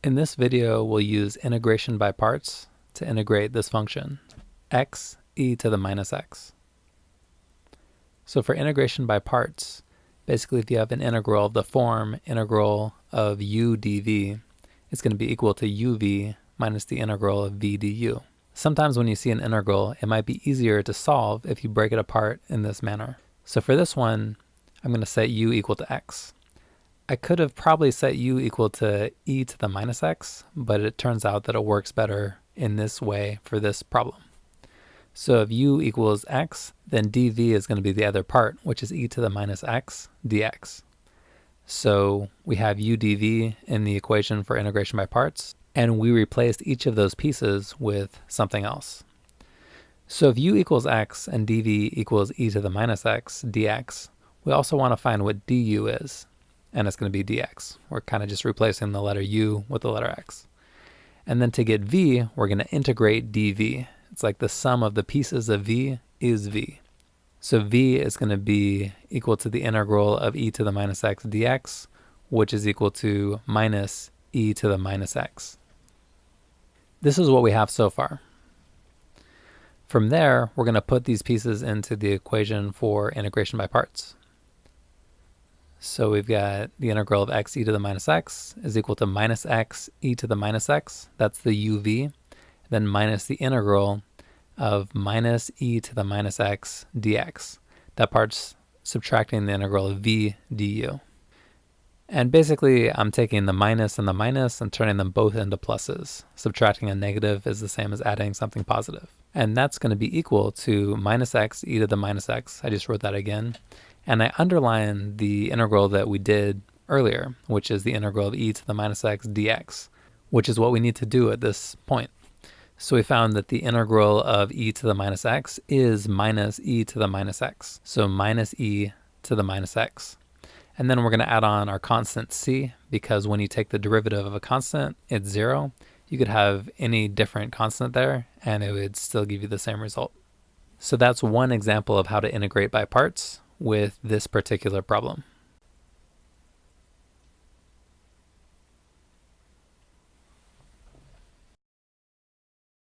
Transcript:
In this video, we'll use integration by parts to integrate this function, x e to the minus x. So for integration by parts, basically if you have an integral of the form integral of u dv, it's going to be equal to uv minus the integral of v du. Sometimes when you see an integral, it might be easier to solve if you break it apart in this manner. So for this one, I'm going to set u equal to x. I could have probably set u equal to e to the minus x, but it turns out that it works better in this way for this problem. So if u equals x, then dv is going to be the other part, which is e to the minus x dx. So we have u dv in the equation for integration by parts, and we replaced each of those pieces with something else. So if u equals x and dv equals e to the minus x dx, we also want to find what du is, and it's going to be dx. We're kind of just replacing the letter u with the letter x. And then to get v, we're going to integrate dv. It's like the sum of the pieces of v is v. So v is going to be equal to the integral of e to the minus x dx, which is equal to minus e to the minus x. This is what we have so far. From there, we're going to put these pieces into the equation for integration by parts. So we've got the integral of x e to the minus x is equal to minus x e to the minus x. That's the uv. Then minus the integral of minus e to the minus x dx. That part's subtracting the integral of v du. And basically, I'm taking the minus and turning them both into pluses. Subtracting a negative is the same as adding something positive. And that's going to be equal to minus x e to the minus x. I just wrote that again. And I underline the integral that we did earlier, which is the integral of e to the minus x dx, which is what we need to do at this point. So we found that the integral of e to the minus x is minus e to the minus x. So minus e to the minus x. And then we're going to add on our constant c, because when you take the derivative of a constant, it's 0. You could have any different constant there, and it would still give you the same result. So that's one example of how to integrate by parts with this particular problem.